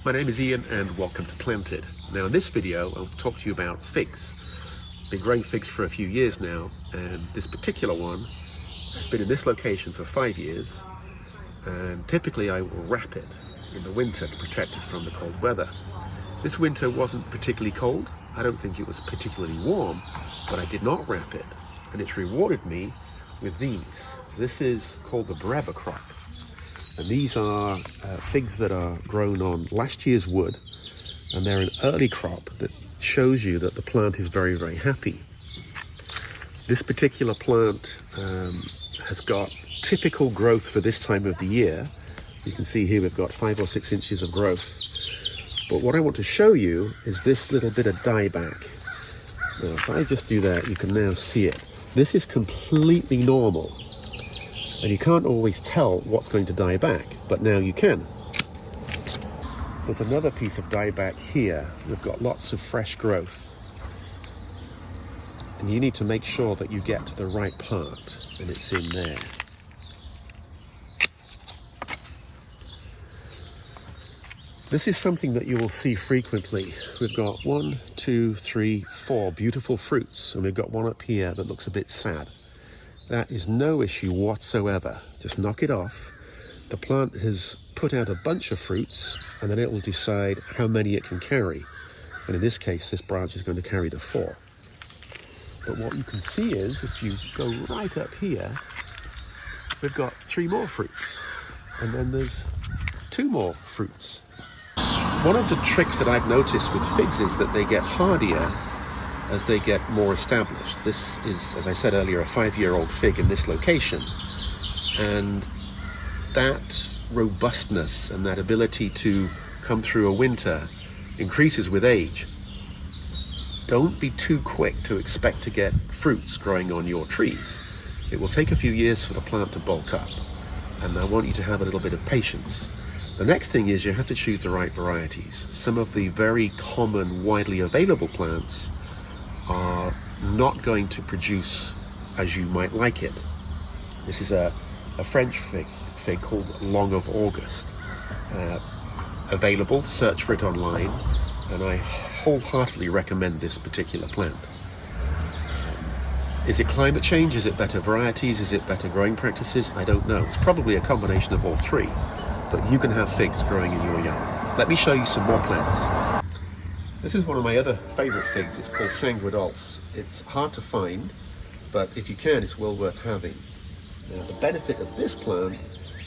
My name is Ian and welcome to Planted. Now in this video I'll talk to you about figs. Been growing figs for a few years now, and this particular one has been in this location for 5 years, and typically I will wrap it in the winter to protect it from the cold weather. This winter wasn't particularly cold. I don't think it was particularly warm, but I did not wrap it, and it's rewarded me with these. This is called the Breba crop. And these are figs that are grown on last year's wood, and they're an early crop that shows you that the plant is very, very happy. This particular plant has got typical growth for this time of the year. You can see here we've got 5 or 6 inches of growth. But what I want to show you is this little bit of dieback. Now, if I just do that, you can now see it. This is completely normal. And you can't always tell what's going to die back, but now you can. There's another piece of dieback here. We've got lots of fresh growth. And you need to make sure that you get to the right part, and it's in there. This is something that you will see frequently. We've got 1, 2, 3, 4 beautiful fruits, and we've got one up here that looks a bit sad. That is no issue whatsoever. Just knock it off. The plant has put out a bunch of fruits, and then it will decide how many it can carry. And in this case, this branch is going to carry the 4. But what you can see is, if you go right up here, we've got 3 more fruits. And then there's 2 more fruits. One of the tricks that I've noticed with figs is that they get hardier as they get more established. This is, as I said earlier, a 5-year-old fig in this location, and that robustness and that ability to come through a winter increases with age. Don't be too quick to expect to get fruits growing on your trees. It will take a few years for the plant to bulk up, and I want you to have a little bit of patience. The next thing is you have to choose the right varieties. Some of the very common, widely available plants are not going to produce as you might like it. This is a French fig called Long of August. Available, search for it online, and I wholeheartedly recommend this particular plant. Is it climate change? Is it better varieties? Is it better growing practices? I don't know. It's probably a combination of all three, but you can have figs growing in your yard. Let me show you some more plants. This is one of my other favorite figs. It's called Sanguine Dulce. It's hard to find, but if you can, it's well worth having. Now, the benefit of this plant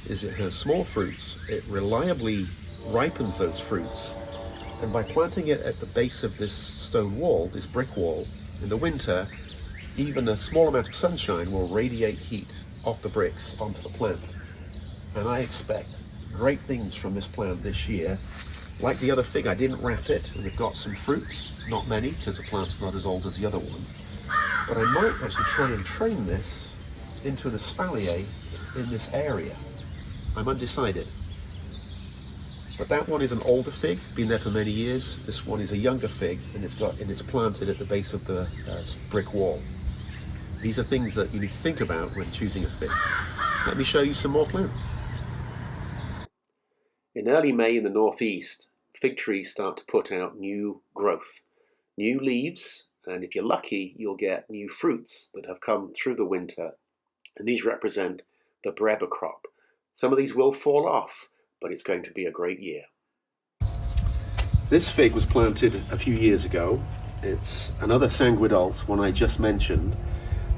is it has small fruits. It reliably ripens those fruits, and by planting it at the base of this stone wall, this brick wall, in the winter, even a small amount of sunshine will radiate heat off the bricks onto the plant. And I expect great things from this plant this year. Like the other fig, I didn't wrap it, and we've got some fruits, not many, because the plant's not as old as the other one. But I might actually try and train this into an Espalier in this area. I'm undecided. But that one is an older fig, been there for many years. This one is a younger fig, and it's planted at the base of the brick wall. These are things that you need to think about when choosing a fig. Let me show you some more plants. In early May in the northeast, fig trees start to put out new growth, new leaves, and if you're lucky, you'll get new fruits that have come through the winter, and these represent the Breba crop. Some of these will fall off, but it's going to be a great year. This fig was planted a few years ago. It's another Sanguine Dulce, one I just mentioned,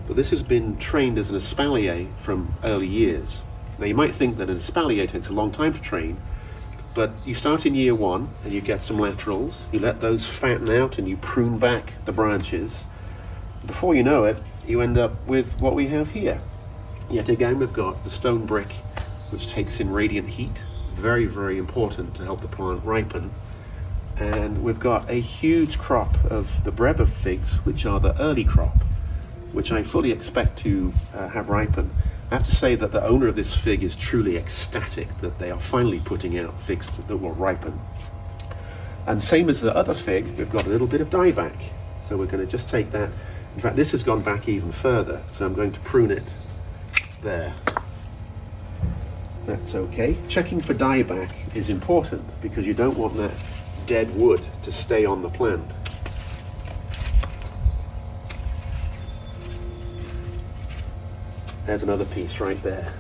but this has been trained as an Espalier from early years. Now you might think that an Espalier takes a long time to train, but you start in year 1 and you get some laterals, you let those fatten out and you prune back the branches. Before you know it, you end up with what we have here. Yet again, we've got the stone brick, which takes in radiant heat, very, very important to help the plant ripen. And we've got a huge crop of the Breba figs, which are the early crop, which I fully expect to have ripen. I have to say that the owner of this fig is truly ecstatic that they are finally putting out figs that will ripen. And same as the other fig, we've got a little bit of dieback. So we're going to just take that. In fact, this has gone back even further, so I'm going to prune it there. That's okay. Checking for dieback is important because you don't want that dead wood to stay on the plant. There's another piece right there.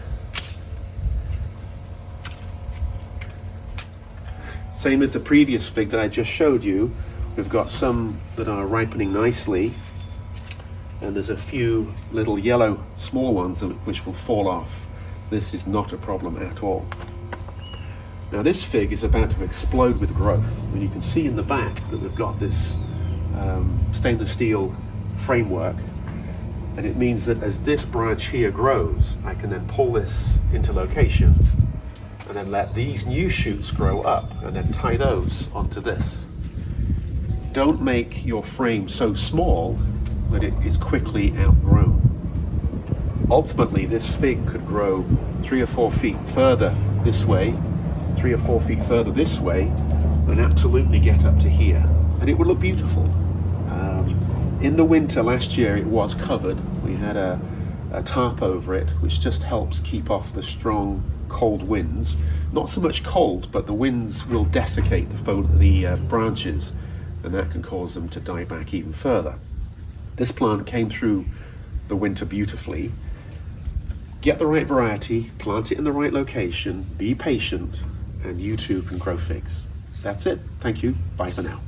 Same as the previous fig that I just showed you. We've got some that are ripening nicely, and there's a few little yellow small ones which will fall off. This is not a problem at all. Now this fig is about to explode with growth, and you can see in the back that we've got this stainless steel framework, and it means that as this branch here grows, I can then pull this into location and then let these new shoots grow up and then tie those onto this. Don't make your frame so small that it is quickly outgrown. Ultimately, this fig could grow 3 or 4 feet further this way, 3 or 4 feet further this way, and absolutely get up to here. And it would look beautiful. In the winter last year, it was covered. We had a tarp over it, which just helps keep off the strong, cold winds. Not so much cold, but the winds will desiccate the branches, and that can cause them to die back even further. This plant came through the winter beautifully. Get the right variety, plant it in the right location, be patient, and you too can grow figs. That's it. Thank you. Bye for now.